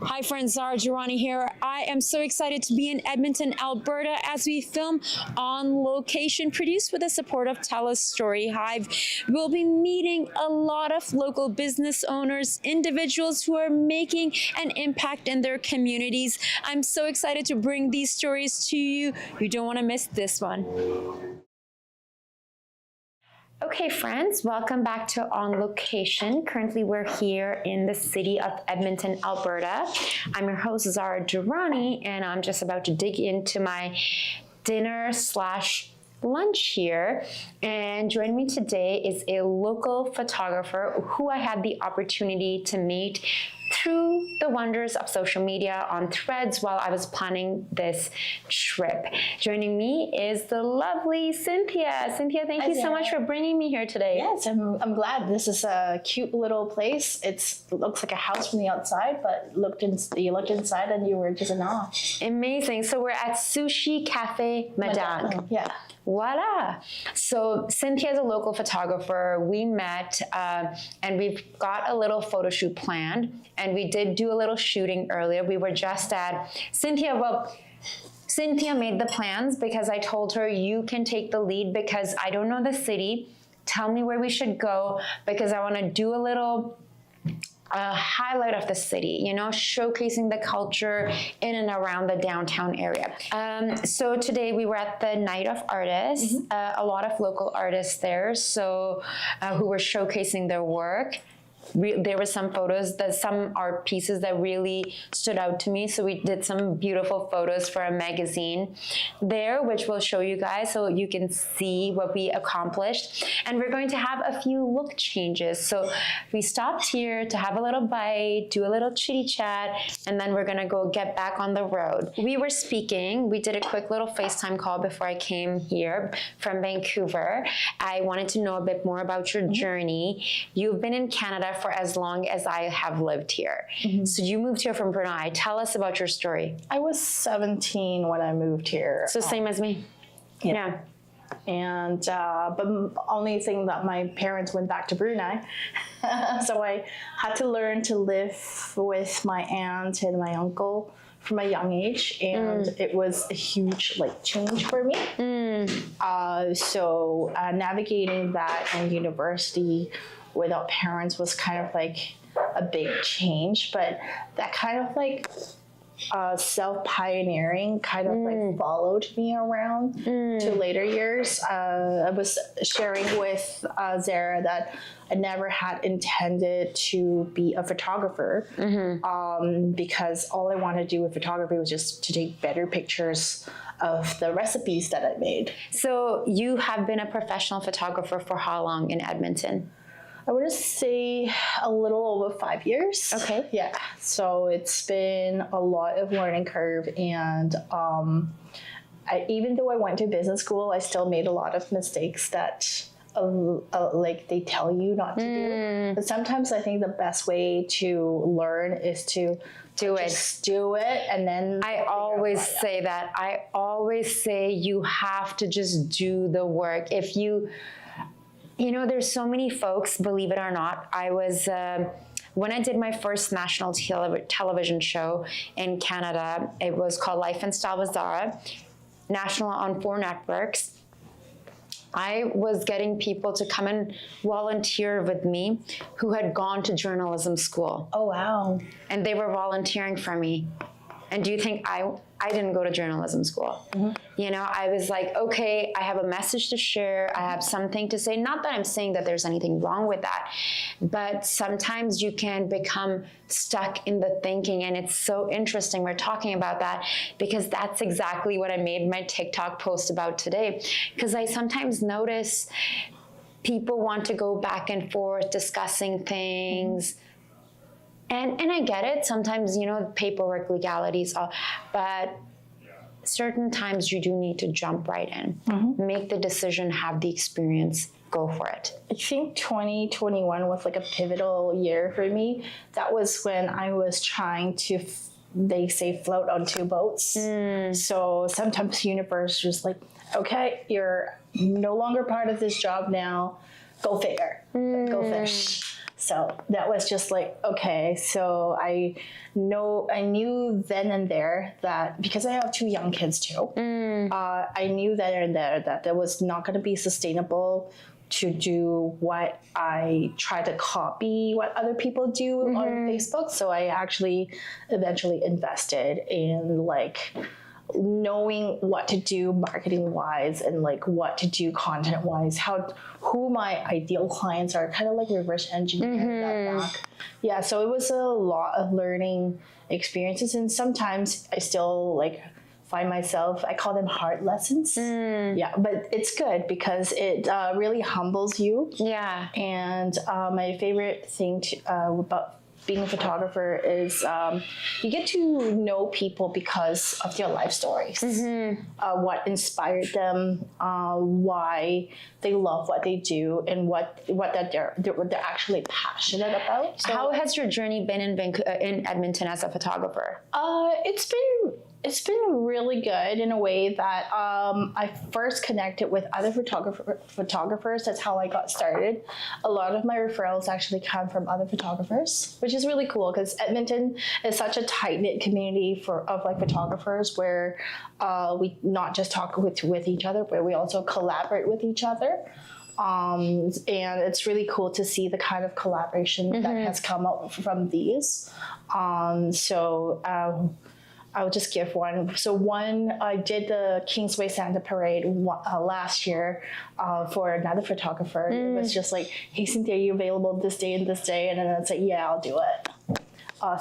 Hi friends, Zara Durrani here. I am so excited to be in Edmonton, Alberta as we film On Location, produced with the support of TELUS STORYHIVE. We'll be meeting a lot of local business owners, individuals who are making an impact in their communities. I'm so excited to bring these stories to you. You don't want to miss this one. Okay friends, welcome back to On Location. Currently we're here in the city of Edmonton, Alberta. I'm your host Zara Durrani and I'm just about to dig into my dinner/lunch here. And joining me today is a local photographer who I had the opportunity to meet through the wonders of social media on Threads while I was planning this trip. Joining me is the lovely Cynthia. Cynthia, thank you so much for bringing me here today. Yes, I'm glad. This is a cute little place. It looks like a house from the outside, but you looked inside and you were just in awe. Amazing. So we're at Sushi Cafe Madang. Yeah. Voila. So Cynthia is a local photographer. We met and we've got a little photo shoot planned, and we did do a little shooting earlier. We were just at Cynthia made the plans because I told her you can take the lead because I don't know the city. Tell me where we should go because I want to do a little highlight of the city, you know, showcasing the culture in and around the downtown area. So today we were at the Night of Artists, a lot of local artists there, so who were showcasing their work. There were some photos, some art pieces that really stood out to me. So we did some beautiful photos for a magazine there, which we'll show you guys so you can see what we accomplished. And we're going to have a few look changes. So we stopped here to have a little bite, do a little chitty chat, and then we're gonna go get back on the road. We were speaking, we did a quick little FaceTime call before I came here from Vancouver. I wanted to know a bit more about your journey. You've been in Canada for as long as I have lived here. So you moved here from Brunei. Tell us about your story. I was 17 when I moved here. So same as me. Yeah. And but only thing that my parents went back to Brunei. So I had to learn to live with my aunt and my uncle from a young age, and it was a huge change for me. So navigating that in university without parents was kind of like a big change, but that kind of self-pioneering kind of followed me around to later years. I was sharing with Zara that I never had intended to be a photographer because all I wanted to do with photography was just to take better pictures of the recipes that I made. So you have been a professional photographer for how long in Edmonton? I would say a little over 5 years. Okay. Yeah. So it's been a lot of learning curve, and even though I went to business school, I still made a lot of mistakes that they tell you not to do. But sometimes I think the best way to learn is to do it, and then I always say that. I always say you have to just do the work. If you know, there's so many folks, believe it or not. I was, when I did my first national television show in Canada, it was called Life and Style with Zara, national on 4 networks. I was getting people to come and volunteer with me who had gone to journalism school. Oh, wow. And they were volunteering for me. And do you think I didn't go to journalism school? You know, I was like, okay, I have a message to share. I have something to say. Not that I'm saying that there's anything wrong with that, but sometimes you can become stuck in the thinking. And it's so interesting we're talking about that because that's exactly what I made my TikTok post about today. Because I sometimes notice people want to go back and forth discussing things. And I get it. Sometimes, you know, paperwork, legalities, but certain times you do need to jump right in, make the decision, have the experience, go for it. I think 2021 was like a pivotal year for me. That was when I was trying to, they say, float on 2 boats. So sometimes the universe was like, okay, you're no longer part of this job now. Go figure. Go fish. So that was just like, okay, so I knew then and there that, because I have 2 young kids too, I knew then and there that there was not going to be sustainable to do what I try to copy what other people do on Facebook. So I actually eventually invested in like knowing what to do marketing wise and like what to do content wise, who my ideal clients are, kind of like reverse engineering that back. Yeah, so it was a lot of learning experiences, and sometimes I still like find myself, I call them hard lessons. Yeah, but it's good because it really humbles you. Yeah. And my favorite thing about being a photographer is you get to know people because of their life stories, what inspired them, why they love what they do, and what they're actually passionate about. So, how has your journey been in Edmonton as a photographer? It's been really good in a way that I first connected with other photographers. That's how I got started. A lot of my referrals actually come from other photographers, which is really cool because Edmonton is such a tight-knit community of like photographers where we not just talk with each other, but we also collaborate with each other. And it's really cool to see the kind of collaboration that has come out from these. I'll just give one. So I did the Kingsway Santa Parade last year for another photographer. It was just like, hey, Cynthia, are you available this day and this day? And then I'd say, yeah, I'll do it.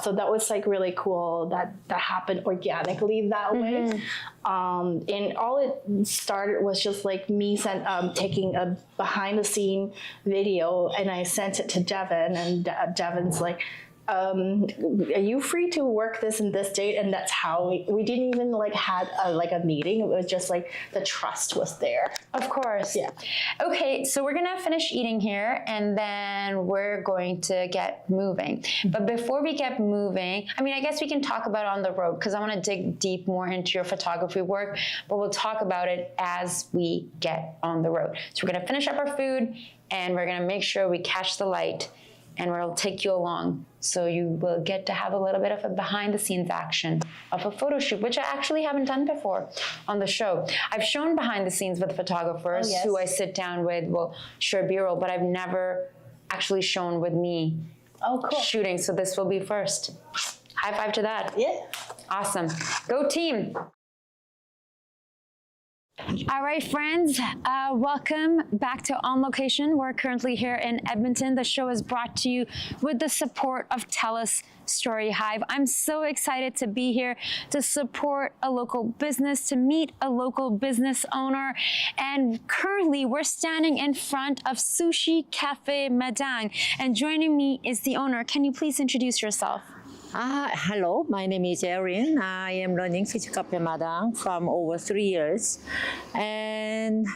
So that was like really cool that happened organically that way. And all it started was just like me taking a behind the scene video, and I sent it to Devin, and Devin's like, are you free to work this and this date? And that's how we didn't even like had a meeting. It was just like the trust was there. Of course. Yeah. Okay, so we're gonna finish eating here and then we're going to get moving. But before we get moving, I mean, I guess we can talk about on the road because I wanna dig deep more into your photography work, but we'll talk about it as we get on the road. So we're gonna finish up our food and we're gonna make sure we catch the light, and we'll take you along. So you will get to have a little bit of a behind the scenes action of a photo shoot, which I actually haven't done before on the show. I've shown behind the scenes with photographers who I sit down with, will share B-roll, but I've never actually shown with me shooting. So this will be first. High five to that. Yeah. Awesome. Go team. All right, friends, welcome back to On Location. We're currently here in Edmonton. The show is brought to you with the support of TELUS STORYHIVE. I'm so excited to be here to support a local business, to meet a local business owner. And currently, we're standing in front of Sushi Cafe Madang. And joining me is the owner. Can you please introduce yourself? Hello, my name is Erin. I am running Sushi Cafe Madang from over 3 years. And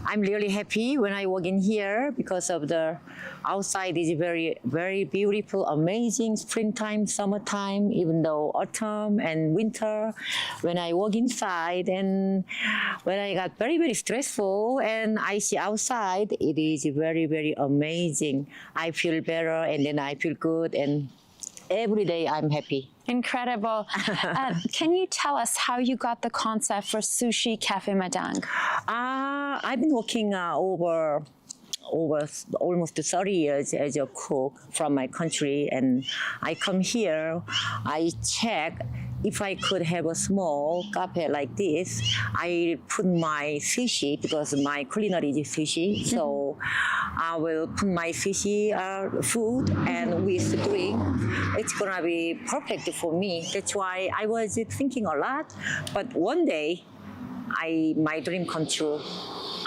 I'm really happy when I walk in here because of the outside is very, very beautiful, amazing springtime, summertime, even though autumn and winter. When I walk inside and when I got very, very stressful and I see outside, it is very, very amazing. I feel better and then I feel good, and every day I'm happy. Incredible. Can you tell us how you got the concept for Sushi Cafe Madang? I've been working over almost 30 years as a cook from my country, and I come here, I check if I could have a small cafe like this. I put my sushi, because my culinary is sushi, so I will put my sushi food and with drink. It's gonna be perfect for me. That's why I was thinking a lot, but one day my dream come true.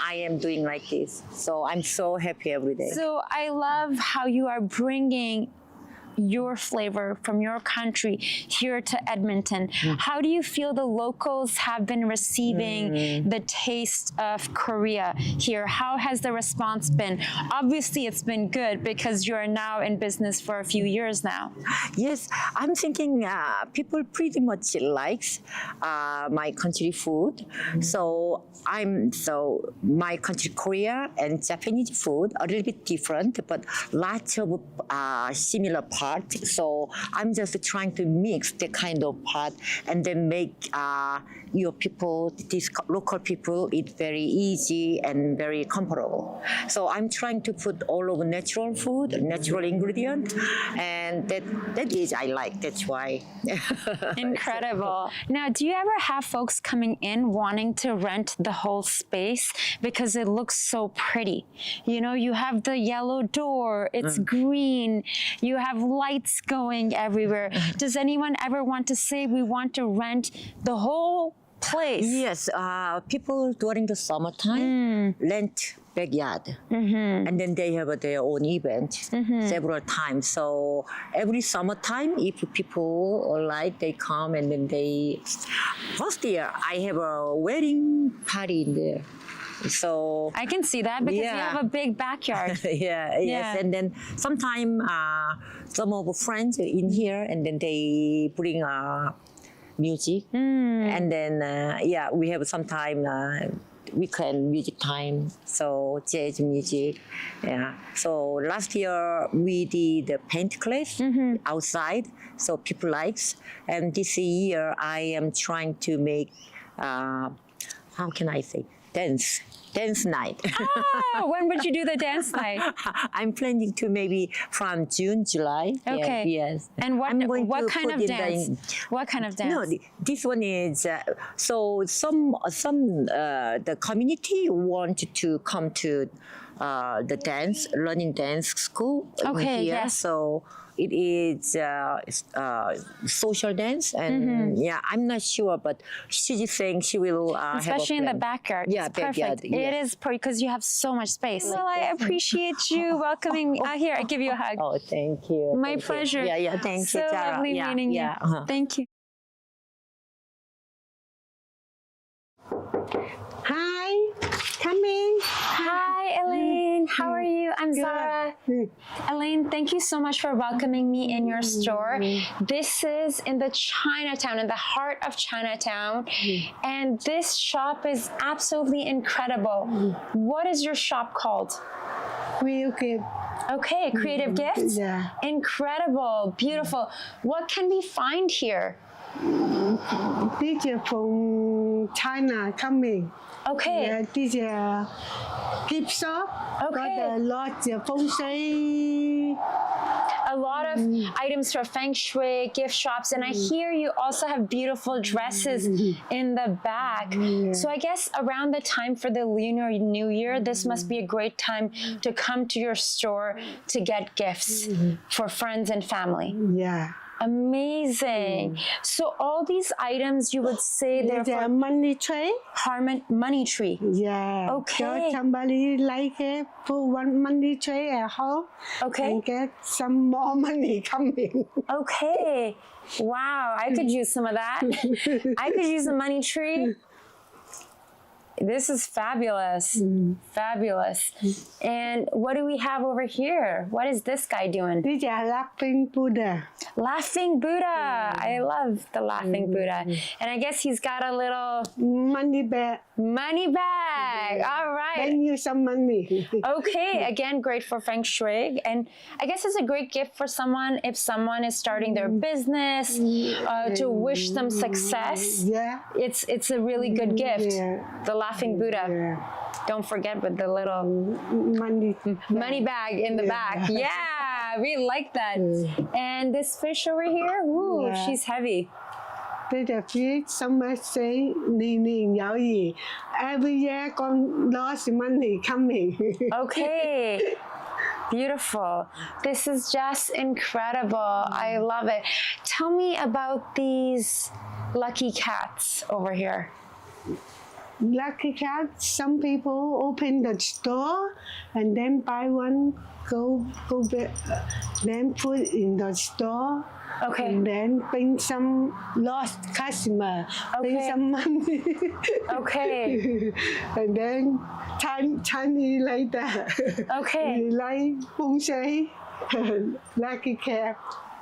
I am doing like this. So I'm so happy every day. So I love how you are bringing your flavor from your country here to Edmonton. How do you feel the locals have been receiving the taste of Korea here? How has the response been? Obviously, it's been good because you're now in business for a few years now. Yes, I'm thinking people pretty much likes my country food. So my country Korea and Japanese food a little bit different, but lots of similar parts. So I'm just trying to mix the kind of part and then make your people, these local people, eat very easy and very comfortable. So I'm trying to put all of natural food, natural ingredient, and that is I like. That's why. Incredible. Now, do you ever have folks coming in wanting to rent the whole space because it looks so pretty? You know, you have the yellow door, it's green, you have lights going everywhere. Does anyone ever want to say we want to rent the whole place? Yes, people during the summertime rent backyard, and then they have their own event several times. So every summertime, if people like, they come and then they. First year, I have a wedding party in there. So I can see that because you have a big backyard. Yes, and then sometime some of friends in here, and then they bring music, and then we have sometime weekend music time, so jazz music. So last year we did the paint class outside, so people likes, and this year I am trying to make how can I say, dance night. When would you do the dance night? I'm planning to maybe from June, July. Okay. Yes. And what kind of put in dance? What kind of dance? No, this one is so some the community want to come to the learning dance school Okay, here. yes. So it is social dance, and I'm not sure, but she's saying she will Especially in the backyard. Yeah, it's backyard, perfect. It yes. is because you have so much space. Well, I appreciate you welcoming me. Here, I give you a hug. Oh, thank you. My Thank you. pleasure. Yeah, thank you, So Zara. lovely meeting you. Thank you. Hi, come in. Hi, Elaine. How are you? I'm Zara. Elaine, thank you so much for welcoming me in your store. This is in the Chinatown, in the heart of Chinatown. And this shop is absolutely incredible. What is your shop called? Real good. Okay, Creative Gifts? Yeah. Incredible, beautiful. What can we find here? This is from China coming. Okay. Yeah, this is gift shop. Okay. Got a lot of feng shui. A lot of items for feng shui, gift shops, and I hear you also have beautiful dresses in the back. So I guess around the time for the Lunar New Year, this must be a great time to come to your store to get gifts for friends and family. Yeah. Amazing. So all these items, you would say they're It's a for money tray. money tree. Yeah. Okay. So somebody like it, put one money tray at home. Okay. And get some more money coming. Okay. Wow, I could use some of that. I could use a money tree. This is fabulous. Fabulous. And what do we have over here? What is this guy doing? This is a laughing Buddha. Laughing Buddha. I love the laughing Buddha. And I guess he's got a little Money bag. money bag. All right. Lend you some money. Okay, again, great for feng shui. And I guess it's a great gift for someone if someone is starting their business, to wish them success. Yeah. It's a really good gift. Yeah. The laughing Buddha. Yeah. Don't forget with the little Money bag in the back. Yeah, I really like that. And this fish over here, ooh, Yeah. she's heavy. Bây giờ phía some might say年有餘. Every year con lost money coming. Okay. Beautiful. This is just incredible. I love it. Tell me about these lucky cats over here. lucky cat. Some people open the store and then buy one, go back, then put in the store. Okay. And then bring some lost customer, bring Okay. some money. Okay. And then Chinese like that. Okay. Like feng shui, lucky cat.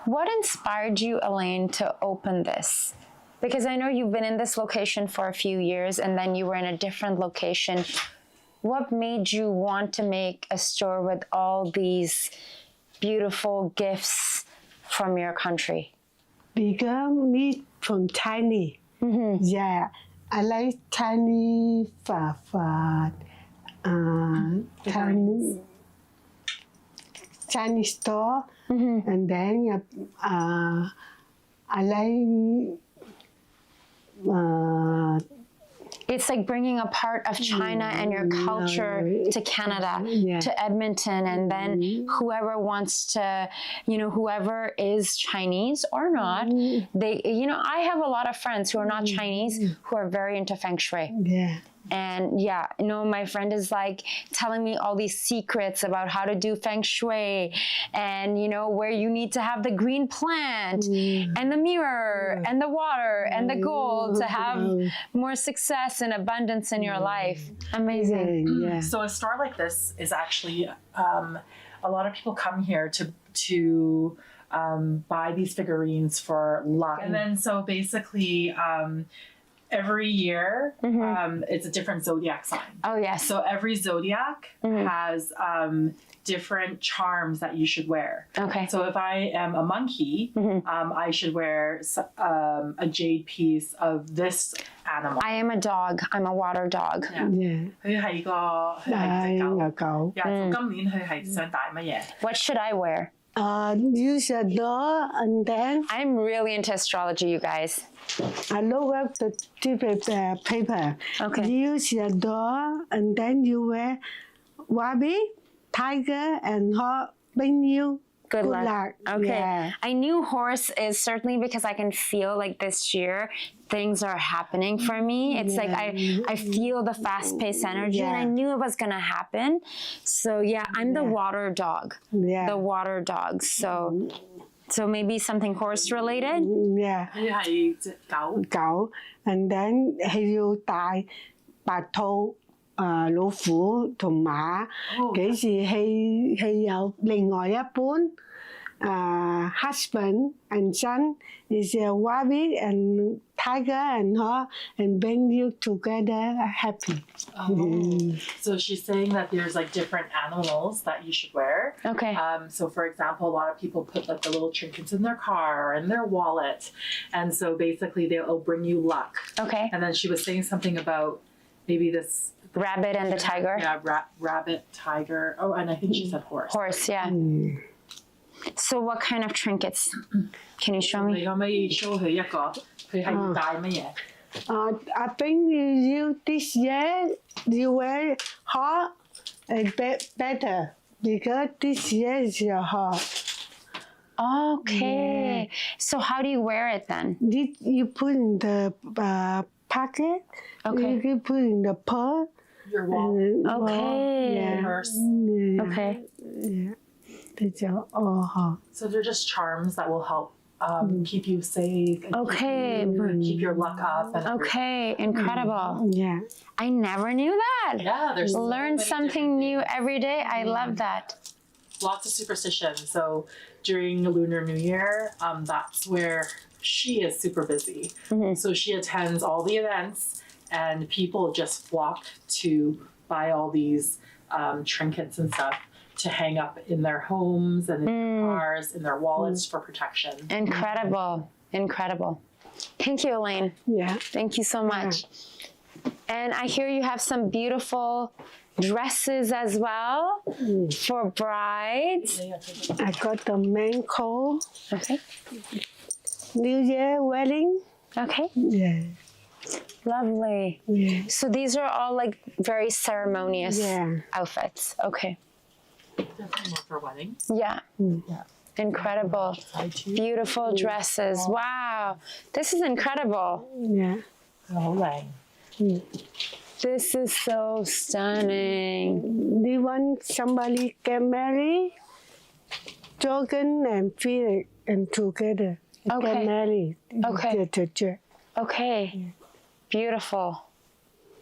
What inspired you, Elaine, to open this? Because I know you've been in this location for a few years and then you were in a different location. What made you want to make a store with all these beautiful gifts from your country? Because me from Chinese. Yeah, I like Chinese Chinese store. And then I like It's like bringing a part of China and your culture to Canada, to Edmonton, and then whoever wants to, whoever is Chinese or not, they, I have a lot of friends who are not Chinese who are very into feng shui. yeah. And my friend is like telling me all these secrets about how to do feng shui and, where you need to have the green plant and the mirror and the water and the gold to have more success and abundance in your life. Amazing. Yeah. So a store like this is actually, a lot of people come here to buy these figurines for luck. And then so basically, every year, it's a different zodiac sign. Oh, yes. So every zodiac has different charms that you should wear. Okay. So if I am a monkey, I should wear a jade piece of this animal. I am a dog. I'm a water dog. Yeah. 佢係個隻狗。狗。今年佢係想帶乜嘢？ What should I wear? Use a door and then I'm really into astrology, you guys. I look up the paper. Okay. Use a door and then you wear wabi, tiger, and hawk. Bring you Good luck. Okay. Yeah. I knew horse is certainly because I can feel like this year things are happening for me. It's like I feel the fast-paced energy and I knew it was going to happen. So I'm the water dog. Yeah. The water dog. So maybe something horse related? Yeah. 佢係隻狗。狗，and then 係要帶白兔、老虎同馬，幾時係有另外一半husband and son is a wabi and tiger and hawk and bring you together happy. So she's saying that there's like different animals that you should wear. Okay. So for example, a lot of people put like the little trinkets in their car or in their wallet. And so basically they'll bring you luck. Okay. And then she was saying something about maybe this Rabbit and the tiger? Yeah, rabbit, tiger. Oh, and I think she said horse. Horse, yeah. So what kind of trinkets? Can you show 你 me? 可唔可以 show 佢一個佢係要帶乜嘢？ I think you this year you wear hot and better because this year is hot. Okay. So how do you wear it then? You put in the pocket. Okay. You can put in the purse. Your wallet, Okay. purse. Okay. It's all hot. So they're just charms that will help keep you safe and Okay. keep your luck up. And Okay. Incredible. Yeah. I never knew that. Yeah, there's so Learn many something different new things. every day. I love that. Lots of superstition. So during Lunar New Year, that's where she is super busy. So she attends all the events and people just flock to buy all these trinkets and stuff to hang up in their homes and in their cars, in their wallets for protection. Incredible. Incredible. Thank you, Elaine. Yeah. Thank you so much. And I hear you have some beautiful dresses as well for brides. I got the main coat. Okay. New Year wedding. Okay. Yeah. Lovely. Yeah. So these are all like very ceremonious Yeah. outfits. Okay. Definitely more for wedding. Yeah. Yeah. Incredible. Beautiful dresses. Wow. This is incredible. Yeah. 好靚。This is so stunning. They want somebody get married, Jordan and Felix and together. Okay. Get married. Okay. Okay. Beautiful.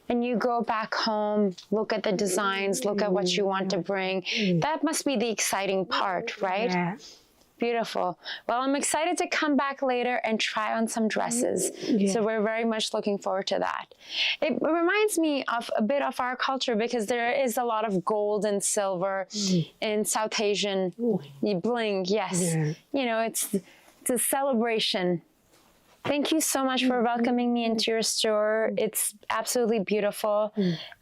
And you go back home, look at the designs, look at what you want to bring. That must be the exciting part, right? Yeah. Beautiful. Well, I'm excited to come back later and try on some dresses. Yeah. So we're very much looking forward to that. It reminds me of a bit of our culture because there is a lot of gold and silver in South Asian bling. Yes. Yeah. You know, it's a celebration. Thank you so much for welcoming me into your store. It's absolutely beautiful.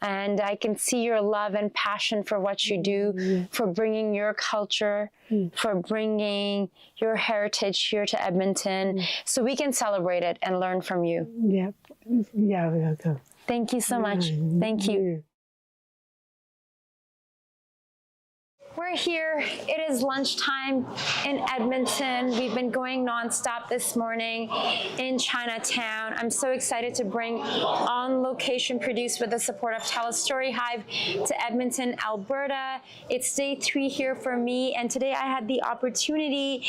And I can see your love and passion for what you do, for bringing your culture, for bringing your heritage here to Edmonton, so we can celebrate it and learn from you. Yeah. Yeah, welcome. Thank you so much. Thank you. We're here. It is lunchtime in Edmonton. We've been going nonstop this morning in Chinatown. I'm so excited to bring On Location, produced with the support of TELUS STORYHIVE, to Edmonton, Alberta. It's day 3 here for me, and today I had the opportunity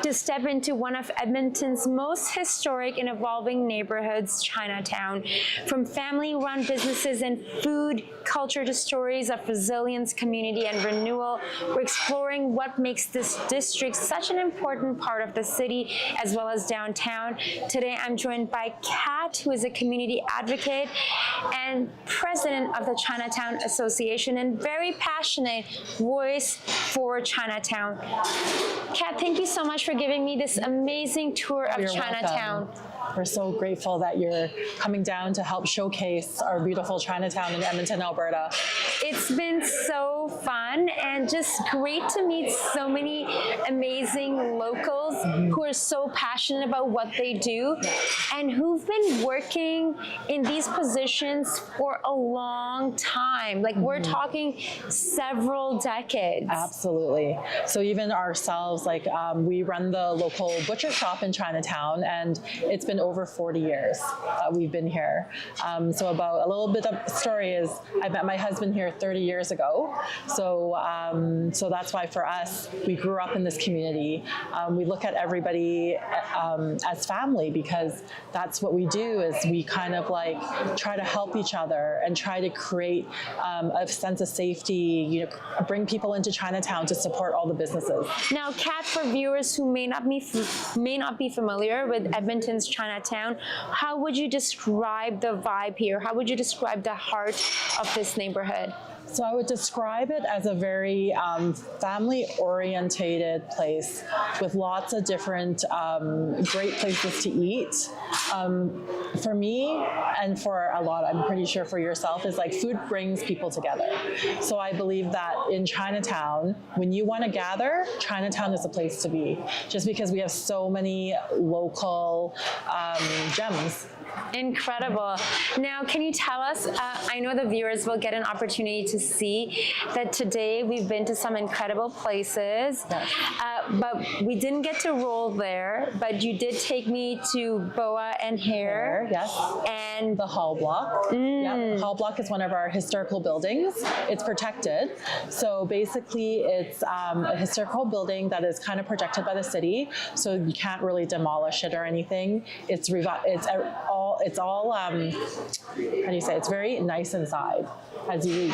to step into one of Edmonton's most historic and evolving neighborhoods, Chinatown. From family-run businesses and food culture to stories of resilience, community, and renewal, we're exploring what makes this district such an important part of the city as well as downtown. Today I'm joined by Kat, who is a community advocate and president of the Chinatown Association and very passionate voice for Chinatown. Kat, thank you so much for giving me this amazing tour of Chinatown. Welcome. We're so grateful that you're coming down to help showcase our beautiful Chinatown in Edmonton, Alberta. It's been so fun and just great to meet so many amazing locals who are so passionate about what they do and who've been working in these positions for a long time. Like we're talking several decades. Absolutely. So even ourselves, like we run the local butcher shop in Chinatown, and it's been over 40 years we've been here. So about a little bit of story is I met my husband here 30 years ago. So so that's why for us, we grew up in this community. We look at everybody as family because that's what we do is we kind of like try to help each other and try to create a sense of safety, you know, bring people into Chinatown to support all the businesses. Now, Kat, for viewers who may not be familiar with Edmonton's Chinatown, how would you describe the vibe here? How would you describe the heart of this neighborhood? So I would describe it as a very family-orientated place with lots of different great places to eat. For me and for a lot, I'm pretty sure for yourself, is like food brings people together. So I believe that in Chinatown, when you want to gather, Chinatown is the place to be, just because we have so many local gems. Incredible. Now, can you tell us, I know the viewers will get an opportunity to see that today we've been to some incredible places, but we didn't get to roll there, but you did take me to Boa and Hair. Yes. And the Hall Block. Yep. Hall Block is one of our historical buildings. It's protected. So basically it's a historical building that is kind of protected by the city. So you can't really demolish it or anything. It's all how do you say, it's very nice inside as you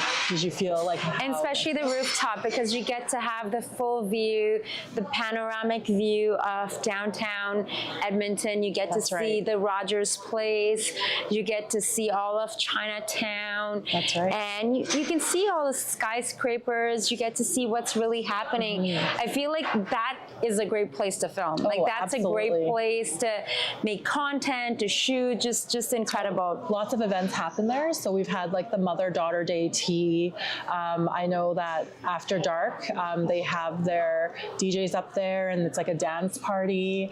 feel like and especially the rooftop, because you get to have the full view, the panoramic view of downtown Edmonton. You get to see the Rogers Place, you get to see all of Chinatown. That's right. And you can see all the skyscrapers, you get to see what's really happening. I feel like that is a great place to film. Like that's absolutely. a great place to make content, to shoot, just incredible. Lots of events happen there. So we've had like the Mother-Daughter Day tea. I know that after dark, they have their DJs up there and it's like a dance party.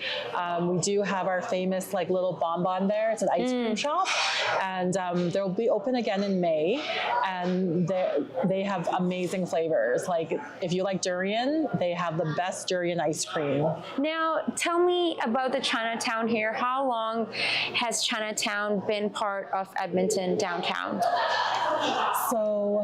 We do have our famous like little bonbon there. It's an ice cream shop, and they'll be open again in May, and they have amazing flavors. Like if you like durian, they have the best durian ice screen. Now, tell me about the Chinatown here. How long has Chinatown been part of Edmonton downtown? So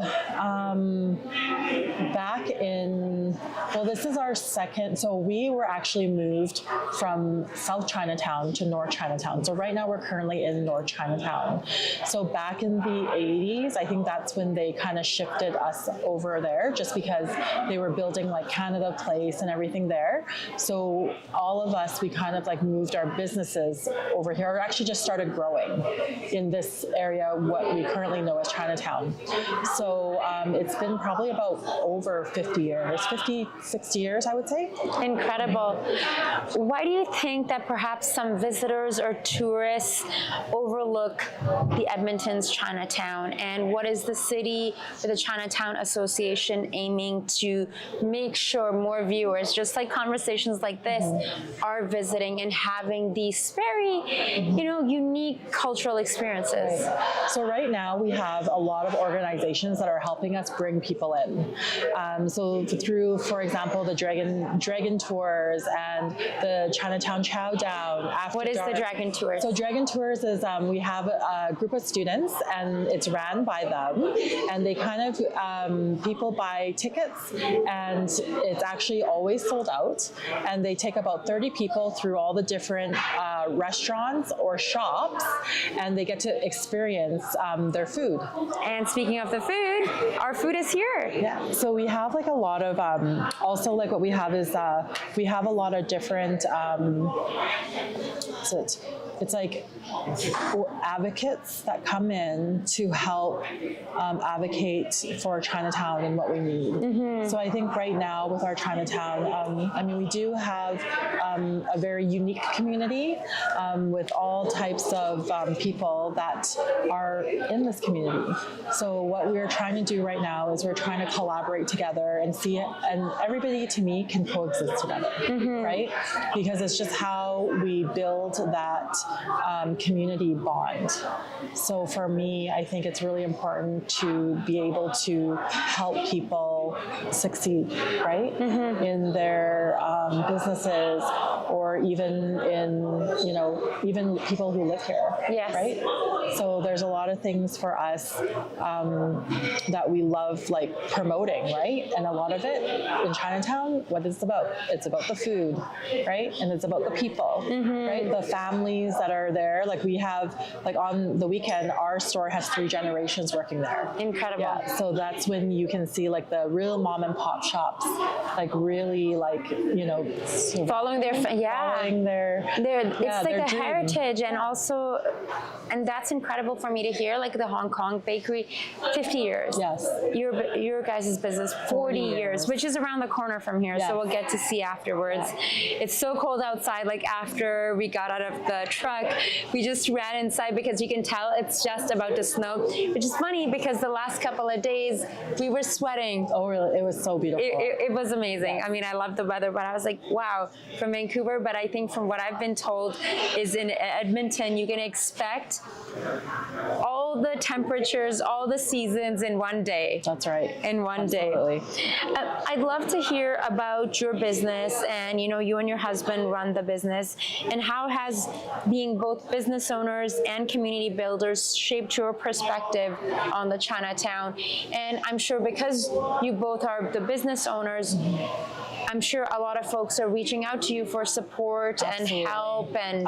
back in, well, this is our second, so we were actually moved from South Chinatown to North Chinatown. So right now we're currently in North Chinatown. So back in the 80s, I think that's when they kind of shifted us over there, just because they were building like Canada Place and everything there. So all of us, we kind of like moved our businesses over here, or actually just started growing in this area, what we currently know as Chinatown. So it's been probably about over 50 years, 50, 60 years, I would say. Incredible. Why do you think that perhaps some visitors or tourists overlook the Edmonton's Chinatown? And what is the city or the Chinatown Association aiming to make sure more viewers, just like conversations like this, are visiting and having these very, unique cultural experiences? So right now we have a lot of organizations that are helping us bring people in. So through, for example, the Dragon Tours and the Chinatown Chow Down. What is the Dragon Tours? So Dragon Tours is, we have a group of students and it's ran by them, and they kind of, people buy tickets and it's actually always sold out, and they take about 30 people through all the different restaurants or shops, and they get to experience their food. And speaking of the food, our food is here. Yeah. So we have like a lot of, also like what we have is, we have a lot of different, it's like advocates that come in to help advocate for Chinatown and what we need. So I think right now with our Chinatown, I mean, we do have a very unique community with all types of people that are in this community. So what we're trying to do right now is we're trying to collaborate together and see it, and everybody to me can coexist together, right? Because it's just how we build that community bond. So for me, I think it's really important to be able to help people succeed, right? In their businesses, or even in, even people who live here, right? So there's a lot of things for us that we love like promoting, right? And a lot of it in Chinatown, what it's about the food, right? And it's about the people, right? The families that are there. Like we have, like on the weekend, our store has 3 generations working there. Incredible. Yeah, so that's when you can see like the real mom and pop shops, like really like, following their, it's like a dream. heritage, and also, and that's incredible for me to hear, like the Hong Kong bakery, 50 years. Yes. Your guys' business, 40 years, which is around the corner from here, so we'll get to see afterwards. It's so cold outside, like after we got out of the truck, we just ran inside because you can tell it's just about to snow, which is funny because the last couple of days we were sweating. Oh, really? It was so beautiful. It was amazing. I mean, I love the weather, but I was like, wow, from Vancouver. But I think from what I've been told is in Edmonton, you can expect all the temperatures, all the seasons in one day. That's right. In one Absolutely. day. I'd love to hear about your business, and you and your husband run the business, and how has being both business owners and community builders shaped your perspective on the Chinatown? And I'm sure because you both are the business owners, I'm sure a lot of folks are reaching out to you for support and help, and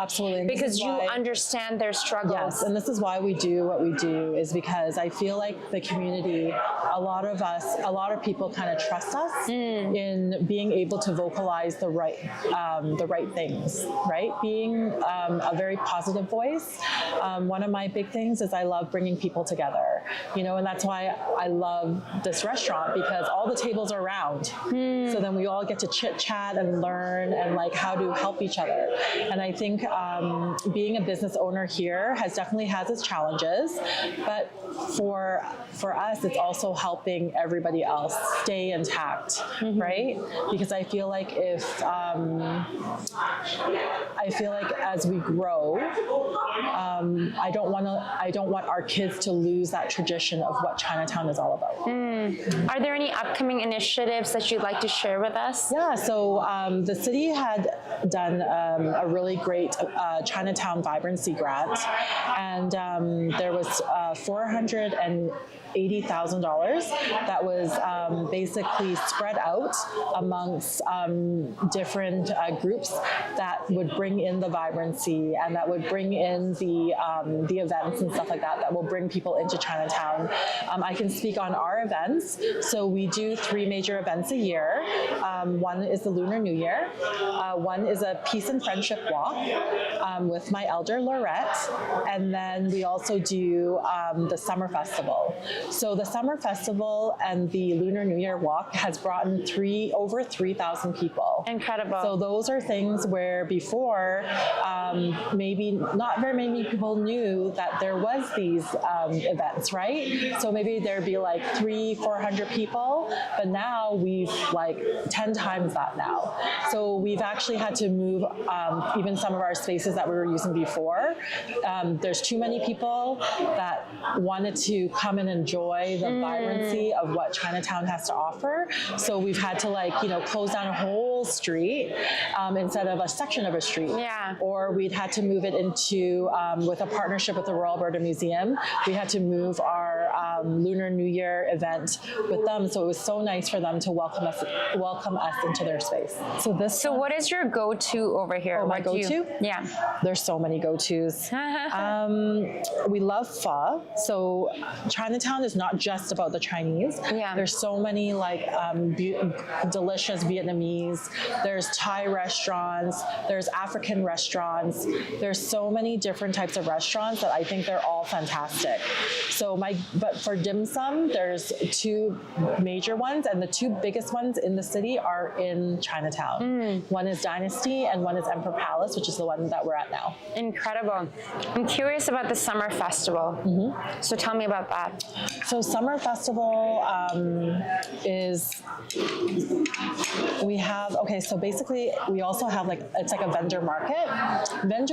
because you understand their struggles. Yes, and this is why we do what we do, is because I feel like the community, a lot of people kind of trust us in being able to vocalize the right things, right? Being a very positive voice. One of my big things is I love bringing people together, and that's why I love this restaurant, because all the tables are round. So then we all get to chit chat and learn and like how to help each other. And I think being a business owner here definitely has its challenges, but for us, it's also helping everybody else stay intact, right? Because I feel like as we grow, I don't want our kids to lose that tradition of what Chinatown is all about. Are there any upcoming initiatives that you'd like to share with us? us? Yeah, so the city had done a really great Chinatown vibrancy grant, and there was $480,000 that was basically spread out amongst different groups that would bring in the vibrancy and that would bring in the events and stuff like that that will bring people into Chinatown. I can speak on our events. So we do 3 major events a year. One is the Lunar New Year. One is a Peace and Friendship Walk with my elder Lorette. And then we also do the Summer Festival. So the Summer Festival and the Lunar New Year Walk has brought in over 3,000 people. Incredible. So those are things where before maybe not very many people knew that there was these events, right? So maybe there'd be like 300-400 people, but now we've like 10 times that now. So we've actually had to move even some of our spaces that we were using before. There's too many people that wanted to come and enjoy the vibrancy of what Chinatown has to offer. So we've had to close down a whole street instead of a section of a street. Yeah. Or we'd had to move it into, with a partnership with the Royal Alberta Museum, we had to move our Lunar New Year event with them. So it was so nice for them to welcome us into their space. So what is your go-to over here? Oh, my go-to? Yeah. There's so many go-tos. We love pho. So Chinatown is not just about the Chinese. Yeah. There's so many delicious Vietnamese. There's Thai restaurants. There's African restaurants. There's so many different types of restaurants that I think they're all fantastic. But for dim sum, there's 2 major ones, and the 2 biggest ones in the city are in Chinatown. One is Dynasty and one is Emperor Palace, which is the one that we're at now. Incredible. I'm curious about the Summer Festival. So tell me about that. So Summer Festival is, so basically we also have it's like a vendor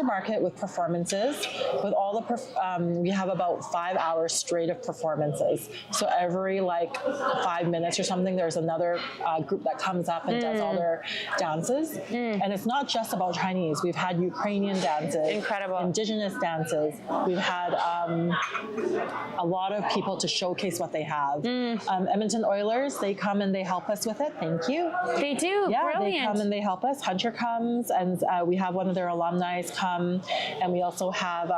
market with performances, with all the, we have about 5 hours straight of performances. So every 5 minutes or something, there's another group that comes up and does all their dances. And it's not just about Chinese. We've had Ukrainian dances, incredible, indigenous dances. We've had a lot of people to showcase what they have. Edmonton Oilers, they come and they help us with it. Thank you. They do. Yeah, Brilliant. they come and they help us. Hunter comes, and we have one of their alumni come, and we also have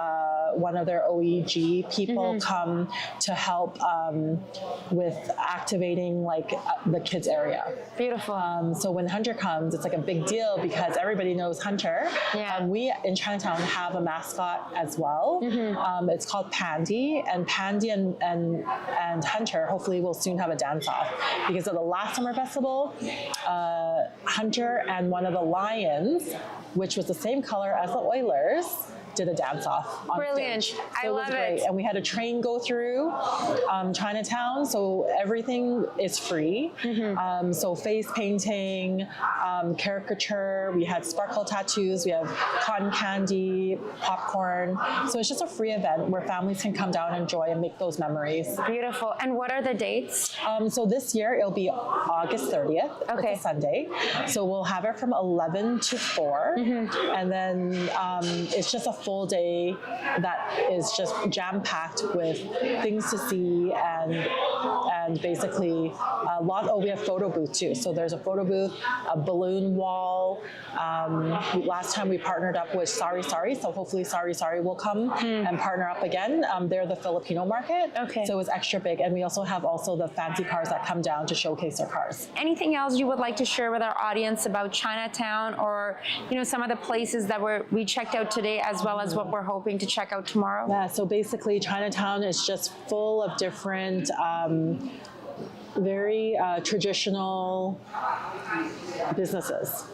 one of their OEG people come to help with activating the kids area. Beautiful. So when Hunter comes, it's a big deal because everybody knows Hunter. Yeah. We in Chinatown have a mascot as well. It's called Pandy, and Pandy and Hunter hopefully will soon have a dance off, because at the last Summer Festival, Hunter and one of the lions, which was the same color as the Oilers, did a dance off on Brilliant. stage. I love it. And we had a train go through Chinatown, so everything is free. So face painting, caricature, we had sparkle tattoos, we have cotton candy, popcorn. So it's just a free event where families can come down and enjoy and make those memories. Beautiful. And what are the dates? So this year it'll be August 30th. Okay. It's a Sunday. So we'll have it from 11 to 4. And then it's just a full day that is just jam-packed with things to see and basically a lot. Oh, we have photo booth too. So there's a photo booth, a balloon wall. Last time we partnered up with Sari Sari, so hopefully Sari Sari will come and partner up again. They're the Filipino market. Okay. So it's extra big, and we also have the fancy cars that come down to showcase their cars. Anything else you would like to share with our audience about Chinatown, or some of the places that we checked out today, as well as what we're hoping to check out tomorrow? Yeah, so basically Chinatown is just full of different very traditional businesses.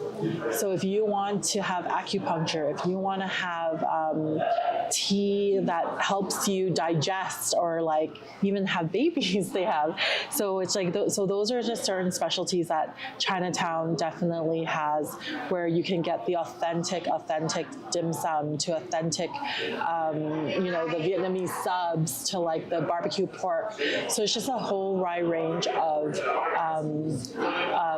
So if you want to have acupuncture, if you want to have tea that helps you digest, or even have babies, they have. So it's so those are just certain specialties that Chinatown definitely has, where you can get the authentic dim sum, to authentic, the Vietnamese subs, to the barbecue pork. So it's just a whole wide range of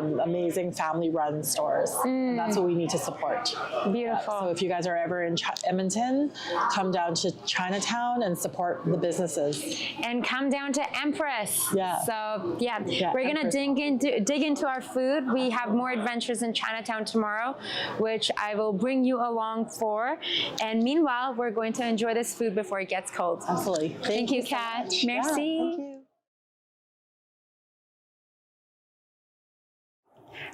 amazing family-run stores. And that's what we need to support. Beautiful. So if you guys are ever in Edmonton, come down to Chinatown and support the businesses. And come down to Empress. Yeah. So yeah, Yeah, we're gonna Empress. dig into our food. We have more adventures in Chinatown tomorrow, which I will bring you along for. And meanwhile, we're going to enjoy this food before it gets cold. Absolutely. Thank you, Kat. Merci. Yeah, thank you.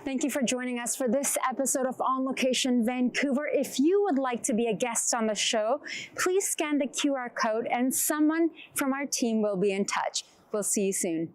Thank you for joining us for this episode of On Location Vancouver. If you would like to be a guest on the show, please scan the QR code and someone from our team will be in touch. We'll see you soon.